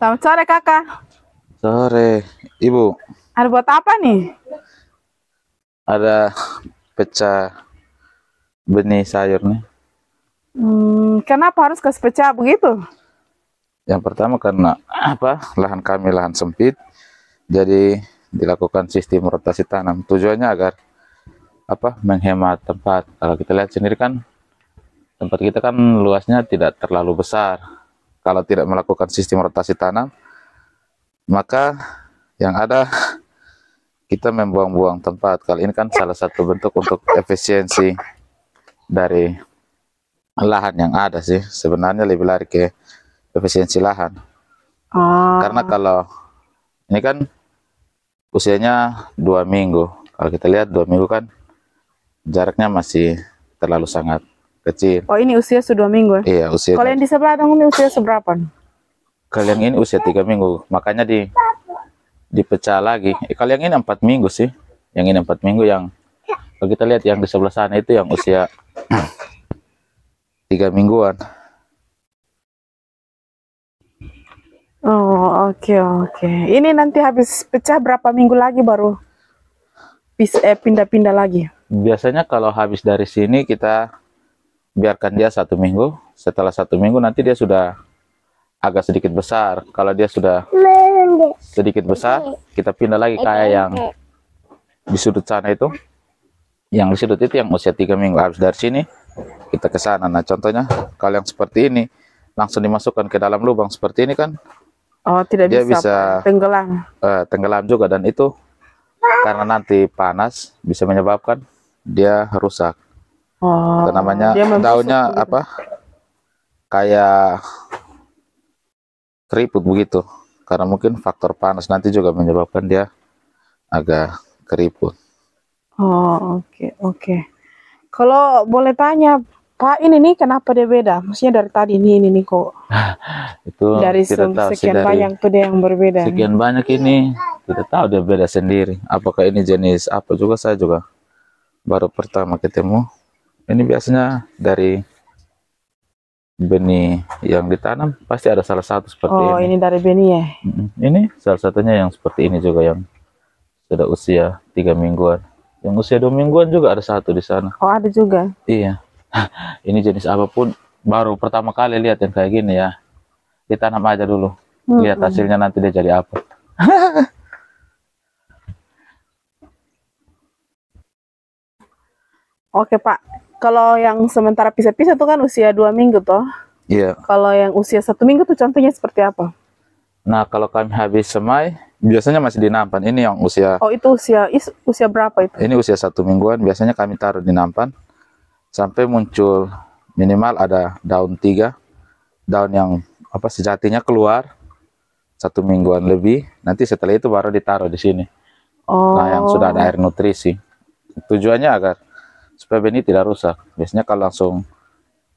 Selamat sore kakak. Sore, Ibu. Ada buat apa nih? Ada pecah benih sayur nih. Kenapa harus kasih pecah begitu? Yang pertama karena lahan kami lahan sempit, jadi dilakukan sistem rotasi tanam. Tujuannya agar menghemat tempat. Kalau kita lihat sendiri kan tempat kita kan luasnya tidak terlalu besar. Kalau tidak melakukan sistem rotasi tanam, maka yang ada kita membuang-buang tempat. Kali ini kan salah satu bentuk untuk efisiensi dari lahan yang ada sih. Sebenarnya lebih lari ke efisiensi lahan. Karena kalau ini kan usianya 2 minggu. Kalau kita lihat 2 minggu kan jaraknya masih terlalu sangat kecil. Oh, ini usia sudah 2 minggu ya? Iya, usia. Kalau yang di sebelah dong ini usia seberapa? Kalau yang ini usia 3 minggu, makanya dipecah lagi. Kalau yang ini 4 minggu sih. Yang ini 4 minggu, yang kalau kita lihat yang di sebelah sana itu yang usia 3 mingguan. Oh, oke. Ini nanti habis pecah berapa minggu lagi baru bisa pindah-pindah lagi? Biasanya kalau habis dari sini kita biarkan dia 1 minggu. Setelah 1 minggu nanti dia sudah agak sedikit besar. Kalau dia sudah sedikit besar, kita pindah lagi kayak yang di sudut sana itu. Yang di sudut itu yang usia 3 minggu. Habis dari sini kita ke sana. Nah, contohnya kalau yang seperti ini langsung dimasukkan ke dalam lubang seperti ini kan. Oh, tidak dia bisa tenggelam. Tenggelam juga, dan itu karena nanti panas bisa menyebabkan dia rusak. Oh, itu namanya daunnya kayak keriput begitu, karena mungkin faktor panas nanti juga menyebabkan dia agak keriput. Oh, oke. Kalau boleh tanya Pak, ini nih kenapa dia beda? Maksudnya dari tadi ini kok Itu dari tidak tahu sih, sekian dari banyak tuh dia yang berbeda. sekian banyak ini tidak tahu dia beda sendiri. Apakah ini jenis apa juga, saya juga baru pertama ketemu. Ini biasanya dari benih yang ditanam pasti ada salah satu seperti ini. Oh, ini dari benih ya? Ini salah satunya yang seperti ini juga, yang sudah usia 3 mingguan. Yang usia 2 mingguan juga ada satu di sana. Oh, ada juga. Iya. Ini jenis apapun, baru pertama kali lihat yang kayak gini ya. Ditanam aja dulu. Lihat hasilnya nanti dia jadi apa. Oke Pak, kalau yang sementara pisah-pisah tuh kan usia 2 minggu toh. Iya. Kalau yang usia 1 minggu tuh contohnya seperti apa? Nah, kalau kami habis semai, biasanya masih di nampan. Ini yang usia. Oh, itu usia berapa itu? Ini usia 1 mingguan. Biasanya kami taruh di nampan sampai muncul minimal ada daun 3, daun yang sejatinya keluar 1 mingguan lebih. Nanti setelah itu baru ditaruh di sini. Oh. Nah, yang sudah ada air nutrisi. Tujuannya agar supaya benih tidak rusak. Biasanya kalau langsung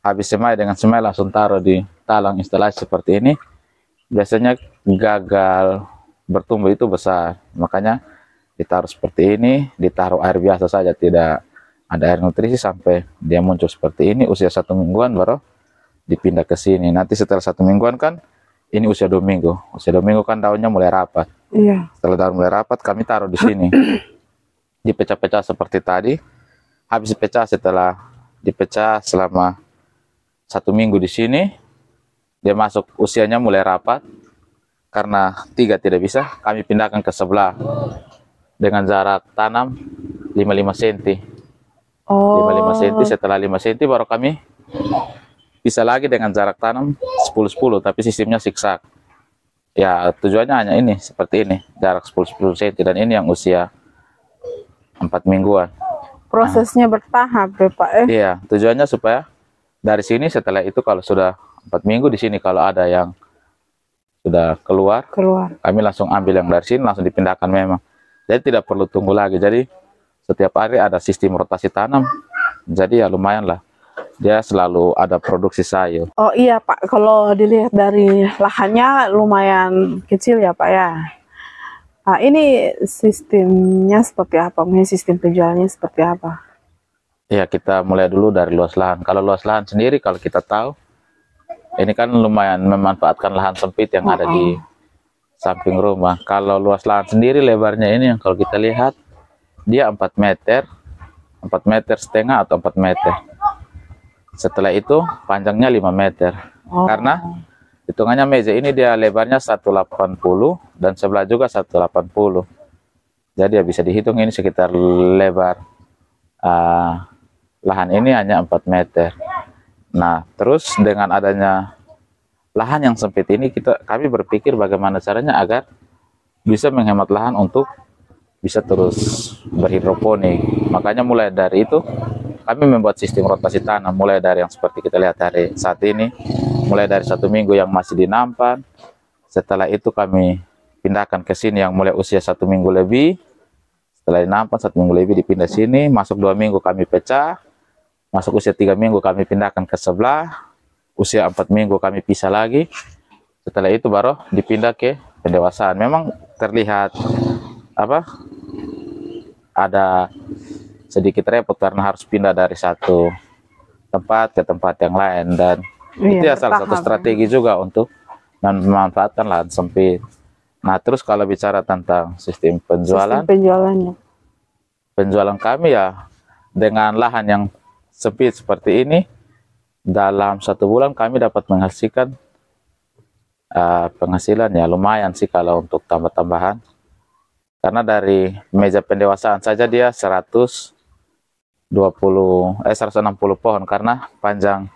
habis semai, dengan semai langsung taruh di talang instalasi seperti ini, biasanya gagal bertumbuh itu besar. Makanya ditaruh seperti ini, ditaruh air biasa saja, tidak ada air nutrisi sampai dia muncul seperti ini. Usia 1 mingguan baru dipindah ke sini. Nanti setelah 1 mingguan kan ini usia 2 minggu. Usia 2 minggu kan daunnya mulai rapat. Iya. Setelah daun mulai rapat, kami taruh di sini. Dipecah-pecah seperti tadi. Habis dipecah, setelah dipecah selama 1 minggu di sini, dia masuk usianya mulai rapat. Karena 3 tidak bisa, kami pindahkan ke sebelah dengan jarak tanam 55 cm. Oh. 55 cm, setelah 5 cm baru kami bisa lagi dengan jarak tanam 10-10, tapi sistemnya zigzag. Ya, tujuannya hanya ini, seperti ini, jarak 10-10 cm, dan ini yang usia 4 mingguan. Prosesnya bertahap ya Pak. Iya, tujuannya supaya dari sini setelah itu kalau sudah 4 minggu di sini, kalau ada yang sudah keluar, kami langsung ambil yang dari sini, langsung dipindahkan memang. Jadi tidak perlu tunggu lagi. Jadi setiap hari ada sistem rotasi tanam. Jadi ya lumayan lah. Dia selalu ada produksi sayur. Oh iya Pak, kalau dilihat dari lahannya lumayan kecil ya Pak ya. Nah, ini sistemnya seperti apa? Sistem penjualannya seperti apa? Ya, kita mulai dulu dari luas lahan. Kalau luas lahan sendiri, kalau kita tahu, ini kan lumayan memanfaatkan lahan sempit yang ada di samping rumah. Kalau luas lahan sendiri lebarnya ini yang kalau kita lihat dia 4 meter, 4 meter setengah atau 4 meter. Setelah itu panjangnya 5 meter. Oh. Karena hitungannya meja ini dia lebarnya 180 dan sebelah juga 180. Jadi ya bisa dihitung ini sekitar lebar lahan ini hanya 4 meter. Nah, terus dengan adanya lahan yang sempit ini kami berpikir bagaimana caranya agar bisa menghemat lahan untuk bisa terus berhidroponik. Makanya mulai dari itu kami membuat sistem rotasi tanam, mulai dari yang seperti kita lihat hari saat ini, mulai dari 1 minggu yang masih di nampan. Setelah itu kami pindahkan ke sini yang mulai usia 1 minggu lebih. Setelah di nampan 1 minggu lebih dipindah sini, masuk 2 minggu kami pecah, masuk usia 3 minggu kami pindahkan ke sebelah, usia 4 minggu kami pisah lagi. Setelah itu baru dipindah ke pendewasaan. Memang terlihat ada sedikit repot karena harus pindah dari satu tempat ke tempat yang lain, dan itu ya salah satu strategi juga untuk memanfaatkan lahan sempit. Nah, terus kalau bicara tentang sistem penjualan, penjualan kami ya dengan lahan yang sempit seperti ini, dalam 1 bulan kami dapat menghasilkan penghasilan ya lumayan sih kalau untuk tambah-tambahan. Karena dari meja pendewasaan saja dia 160 pohon, karena panjang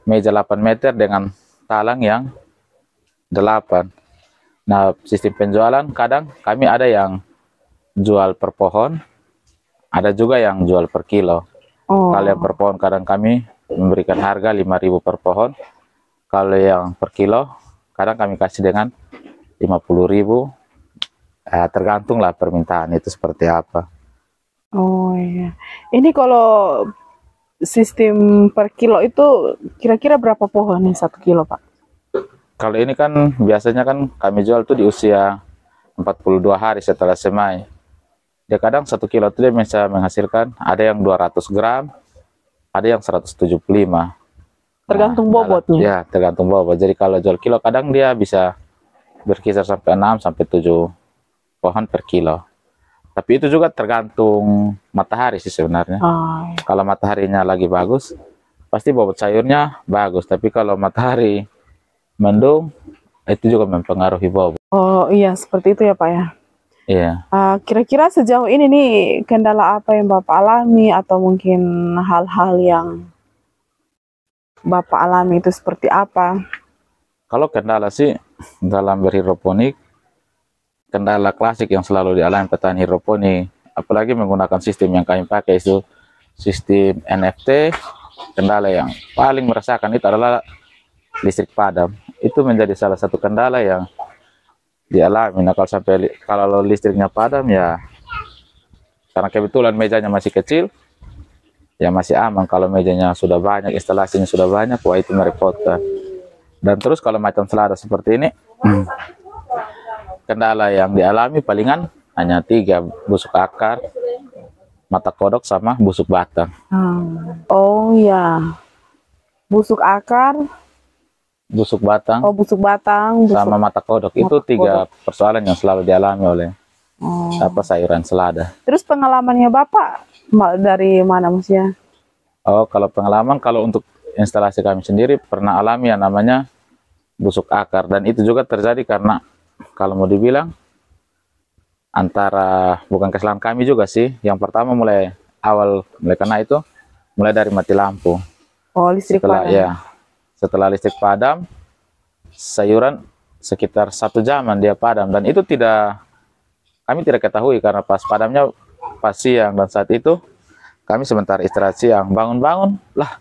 meja 8 meter dengan talang yang 8. Nah, sistem penjualan kadang kami ada yang jual per pohon, ada juga yang jual per kilo. Kalau yang per pohon kadang kami memberikan harga 5.000 per pohon. Kalau yang per kilo kadang kami kasih dengan 50.000. Tergantung lah permintaan itu seperti apa. Oh iya. Ini kalau sistem per kilo itu kira-kira berapa pohon nih 1 kilo, Pak? Kalau ini kan biasanya kan kami jual tuh di usia 42 hari setelah semai. Dia kadang 1 kilo itu dia bisa menghasilkan ada yang 200 gram, ada yang 175. Tergantung bobotnya. Ya, tergantung bobot. Jadi kalau jual kilo kadang dia bisa berkisar sampai 6 sampai 7 pohon per kilo. Tapi itu juga tergantung matahari sih sebenarnya. Kalau mataharinya lagi bagus, pasti bobot sayurnya bagus. Tapi kalau matahari mendung, itu juga mempengaruhi bobot. Oh iya, seperti itu ya Pak ya. Iya. Kira-kira sejauh ini nih kendala apa yang Bapak alami, atau mungkin hal-hal yang Bapak alami itu seperti apa? Kalau kendala sih dalam berhidroponik, kendala klasik yang selalu dialami petani hidroponik, apalagi menggunakan sistem yang kami pakai itu sistem NFT. Kendala yang paling merasakan itu adalah listrik padam. Itu menjadi salah satu kendala yang dialami. Nah, kalau listriknya padam ya, karena kebetulan mejanya masih kecil, ya masih aman. Kalau mejanya sudah banyak, instalasinya sudah banyak, wah itu merepotkan. Dan terus kalau macam selada seperti ini, kendala yang dialami palingan hanya 3, busuk akar, mata kodok, sama busuk batang. Oh ya, busuk akar, busuk batang, busuk batang, sama mata kodok. Itu 3 persoalan yang selalu dialami oleh sayuran selada. Terus pengalamannya Bapak dari mana maksudnya? Kalau pengalaman, kalau untuk instalasi kami sendiri pernah alami yang namanya busuk akar, dan itu juga terjadi karena kalau mau dibilang antara bukan kesalahan kami juga sih. Yang pertama mulai kena itu mulai dari mati lampu. Listrik padam. Ya, setelah listrik padam, sayuran sekitar 1 jaman dia padam, dan itu kami tidak ketahui karena pas padamnya pas siang, dan saat itu kami sementara istirahat siang, bangun-bangun lah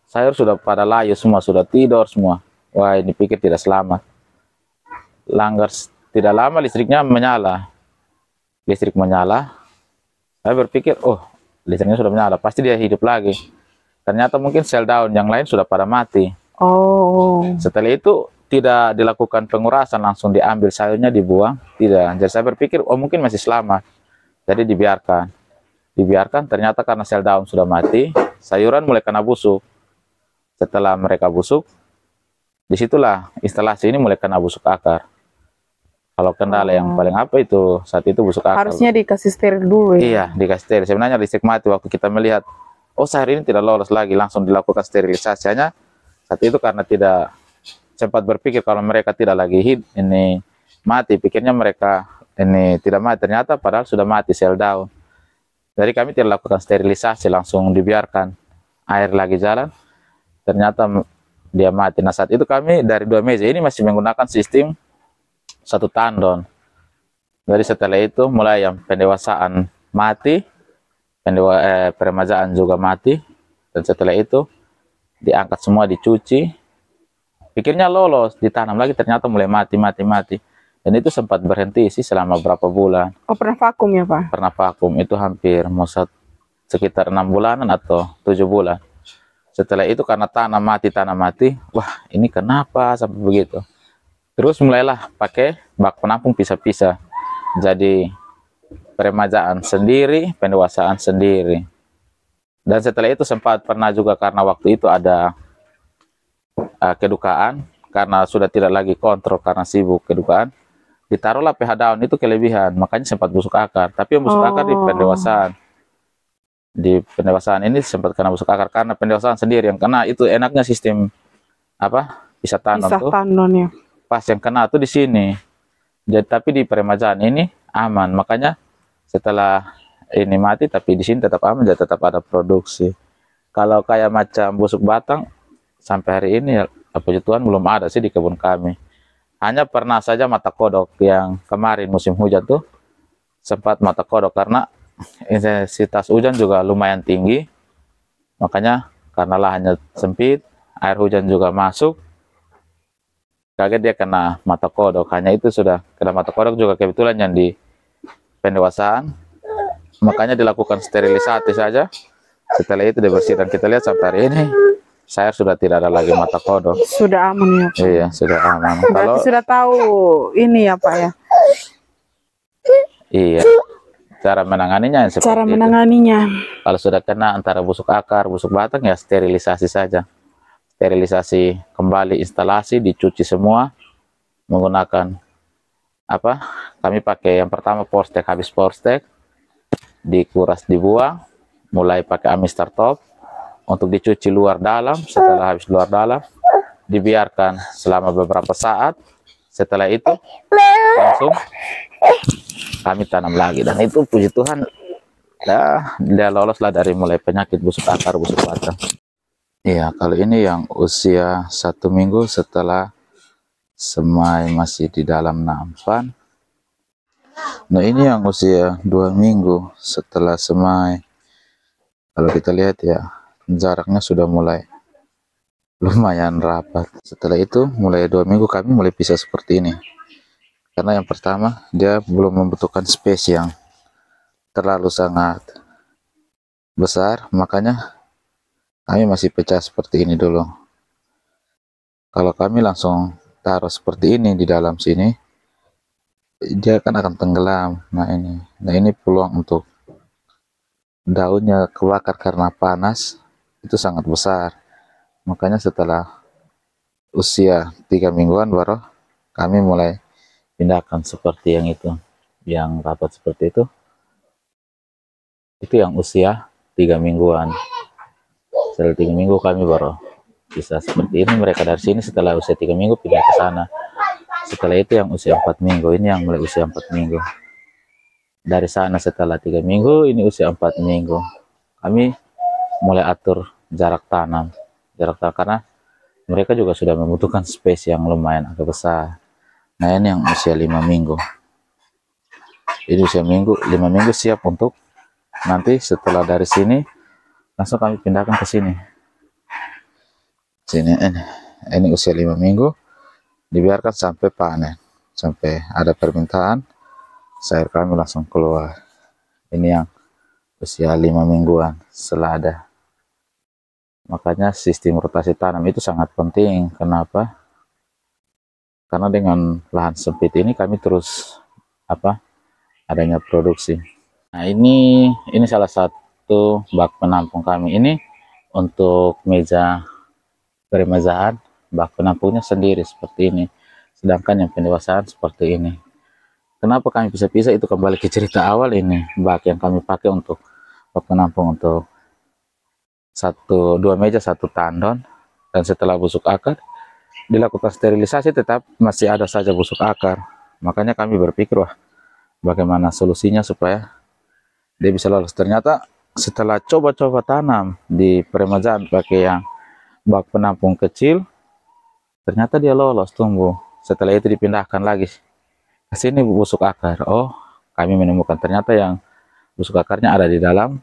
sayur sudah pada layu semua, sudah tidur semua. Wah, ini pikir tidak selamat. Langgar tidak lama listriknya menyala. Listrik menyala. Saya berpikir, listriknya sudah menyala, pasti dia hidup lagi. Ternyata mungkin sel daun yang lain sudah pada mati. Setelah itu tidak dilakukan pengurasan, langsung diambil sayurnya dibuang. Tidak. Jadi saya berpikir, mungkin masih selamat. Jadi dibiarkan. Ternyata karena sel daun sudah mati, sayuran mulai kena busuk. Setelah mereka busuk, disitulah instalasi ini mulai kena busuk akar. Kalau kendala yang paling apa itu saat itu busuk akar. Harusnya dikasih steril dulu ya. Iya, dikasih steril. Sebenarnya listrik mati waktu kita melihat, oh sehari ini tidak lolos lagi, langsung dilakukan sterilisasi. Hanya saat itu karena tidak sempat berpikir kalau mereka tidak lagi ini mati, pikirnya mereka ini tidak mati, ternyata padahal sudah mati sel daun. Jadi kami tidak lakukan sterilisasi, langsung dibiarkan air lagi jalan, ternyata dia mati. Nah saat itu kami dari 2 meja ini masih menggunakan sistem 1 tandon. Jadi setelah itu mulai yang pendewasaan mati, peremajaan juga mati, dan setelah itu diangkat semua, dicuci. Pikirnya lolos, ditanam lagi, ternyata mulai mati. Dan itu sempat berhenti sih selama berapa bulan. Oh, pernah vakum ya Pak? Pernah vakum, itu hampir sekitar 6 bulanan atau 7 bulan. Setelah itu karena tanam mati, wah ini kenapa sampai begitu. Terus mulailah pakai bak penampung pisah-pisah. Jadi peremajaan sendiri, pendewasaan sendiri. Dan setelah itu sempat pernah juga karena waktu itu ada kedukaan, karena sudah tidak lagi kontrol karena sibuk kedukaan, ditaruhlah pH daun itu kelebihan, makanya sempat busuk akar. Tapi yang busuk akar di pendewasaan. Di pendewasaan ini sempat kena busuk akar karena pendewasaan sendiri yang kena. Itu enaknya sistem apa? Bisa tanam tuh. Ya. Pas yang kena tuh di sini. Jadi tapi di peremajaan ini aman, makanya setelah ini mati tapi di sini tetap aman, jadi tetap ada produksi. Kalau kayak macam busuk batang sampai hari ini ya puji Tuhan belum ada sih di kebun kami. Hanya pernah saja mata kodok yang kemarin musim hujan tuh sempat mata kodok karena intensitas hujan juga lumayan tinggi, makanya karena lahannya sempit, air hujan juga masuk, kaget dia kena mata kodok. Hanya itu sudah kena mata kodok juga kebetulan yang di pendewasaan, makanya dilakukan sterilisasi saja. Setelah itu dibersihkan, kita lihat sampai hari ini sayur sudah tidak ada lagi mata kodok. Sudah aman ya Pak? Iya, sudah aman. Berarti kalau sudah tahu ini ya Pak ya? Iya, cara menanganinya yang seperti cara menanganinya itu. Kalau sudah kena antara busuk akar, busuk batang ya sterilisasi saja. Sterilisasi kembali instalasi, dicuci semua menggunakan apa? Kami pakai yang pertama Porstek, habis Porstek dikuras, dibuang, mulai pakai Amistar Top untuk dicuci luar dalam. Setelah habis luar dalam dibiarkan selama beberapa saat. Setelah itu langsung kami tanam lagi, dan itu puji Tuhan dia lolos lah dari mulai penyakit busuk akar, busuk batang. Iya, kalau ini yang usia 1 minggu setelah semai masih di dalam nampan. Nah ini yang usia 2 minggu setelah semai. Kalau kita lihat ya, jaraknya sudah mulai lumayan rapat. Setelah itu mulai 2 minggu kami mulai pisah seperti ini. Karena yang pertama dia belum membutuhkan space yang terlalu sangat besar, makanya kami masih pecah seperti ini dulu. Kalau kami langsung taruh seperti ini di dalam sini, dia kan akan tenggelam. Nah ini peluang untuk daunnya kebakar karena panas itu sangat besar. Makanya setelah usia 3 mingguan baru kami mulai pindahkan seperti yang itu, yang rapat seperti itu yang usia 3 mingguan. Setelah 3 minggu kami baru bisa seperti ini. Mereka dari sini setelah usia 3 minggu pindah ke sana. Setelah itu yang usia 4 minggu, ini yang mulai usia 4 minggu. Dari sana setelah 3 minggu, ini usia 4 minggu. Kami mulai atur jarak tanam karena mereka juga sudah membutuhkan space yang lumayan agak besar. Nah ini yang usia 5 minggu. Ini usia 5 minggu siap untuk nanti setelah dari sini langsung kami pindahkan ke sini. Ini usia 5 minggu, dibiarkan sampai panen, sampai ada permintaan, sayur kami langsung keluar. Ini yang usia 5 mingguan selada. Makanya sistem rotasi tanam itu sangat penting. Kenapa? Karena dengan lahan sempit ini kami terus adanya produksi. Nah ini salah satu bak penampung kami. Ini untuk meja peremajaan, bak penampungnya sendiri seperti ini. Sedangkan yang pendewasaan seperti ini. kenapa kami pisah-pisah itu kembali ke cerita awal ini. Bak yang kami pakai untuk bak penampung untuk dua meja satu tandon, dan setelah busuk akar dilakukan sterilisasi tetap masih ada saja busuk akar. Makanya kami berpikir, wah, bagaimana solusinya supaya dia bisa lolos. Ternyata setelah coba-coba tanam di peremajaan pakai yang bak penampung kecil, ternyata dia lolos tumbuh. Setelah itu dipindahkan lagi ke sini busuk akar. Oh, kami menemukan ternyata yang busuk akarnya ada di dalam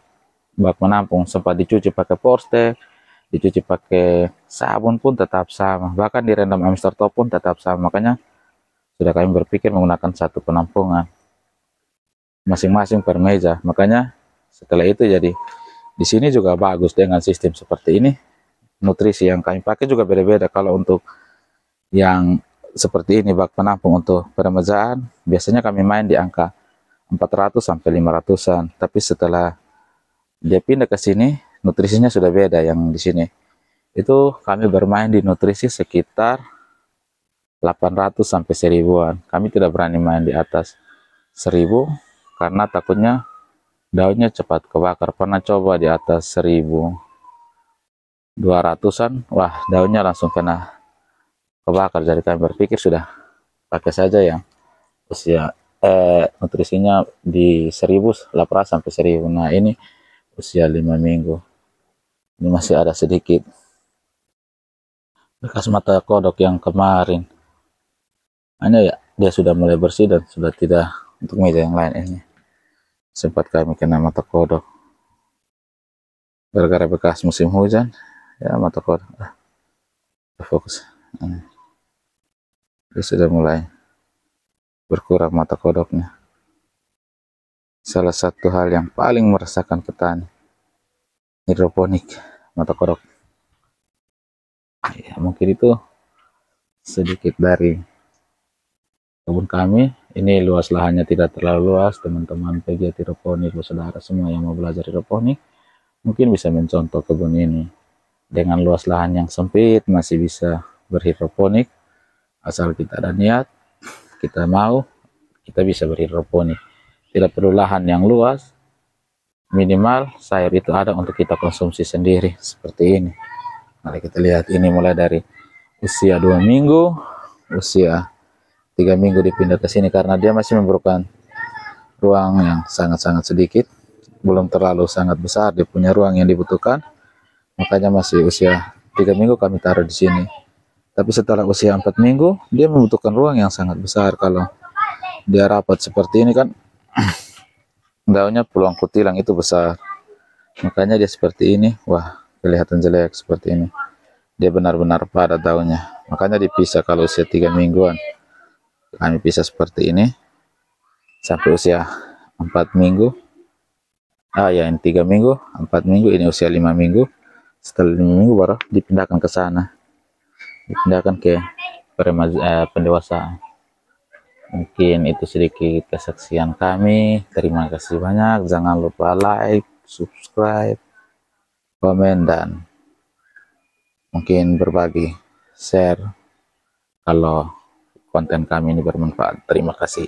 bak penampung. Sempat dicuci pakai Porste, dicuci pakai sabun pun tetap sama, bahkan direndam Amstel Top pun tetap sama. Makanya sudah kami berpikir menggunakan satu penampungan masing-masing per meja. Makanya setelah itu jadi di sini juga bagus dengan sistem seperti ini. Nutrisi yang kami pakai juga beda-beda. Kalau untuk yang seperti ini bak penampung untuk peremajaan biasanya kami main di angka 400 sampai 500-an, tapi setelah dia pindah ke sini nutrisinya sudah beda. Yang di sini itu kami bermain di nutrisi sekitar 800 sampai 1000-an. Kami tidak berani main di atas 1000 karena takutnya daunnya cepat kebakar. Pernah coba di atas 1200-an, wah, daunnya langsung kena kebakar. Jadi kami berpikir sudah pakai saja yang usia nutrisinya di 1000, 800 sampai 1000. Nah, ini usia 5 minggu. Ini masih ada sedikit bekas mata kodok yang kemarin. Ini ya, dia sudah mulai bersih dan sudah tidak untuk meja yang lain. Ini sempat kami kena mata kodok gara-gara bekas musim hujan ya, mata kodok. Fokus. Dia sudah mulai berkurang mata kodoknya. Salah satu hal yang paling meresahkan petani hidroponik, mata kodok. Ya, mungkin itu sedikit dari kebun kami. Ini luas lahannya tidak terlalu luas. Teman-teman pegiat hidroponik, saudara semua yang mau belajar hidroponik mungkin bisa mencontoh kebun ini. Dengan luas lahan yang sempit masih bisa berhidroponik. Asal kita ada niat, kita mau, kita bisa berhidroponik. Tidak perlu lahan yang luas, minimal sayur itu ada untuk kita konsumsi sendiri seperti ini. Mari kita lihat, ini mulai dari usia 2 minggu, usia 3 minggu dipindah ke sini karena dia masih memerlukan ruang yang sangat-sangat sedikit, belum terlalu sangat besar. Dia punya ruang yang dibutuhkan, makanya masih usia 3 minggu kami taruh di sini. Tapi setelah usia 4 minggu dia membutuhkan ruang yang sangat besar. Kalau dia rapat seperti ini kan daunnya peluang kutilang itu besar, makanya dia seperti ini. Wah, kelihatan jelek seperti ini. Dia benar-benar padat daunnya, makanya dipisah. Kalau usia 3 mingguan kami pisah seperti ini sampai usia 4 minggu. Ya, ini 3 minggu, 4 minggu, ini usia 5 minggu. Setelah 5 minggu baru dipindahkan ke sana, dipindahkan ke pendewasaan. Mungkin itu sedikit kesaksian kami. Terima kasih banyak. Jangan lupa like, subscribe, komen, dan mungkin berbagi, share kalau konten kami ini bermanfaat. Terima kasih.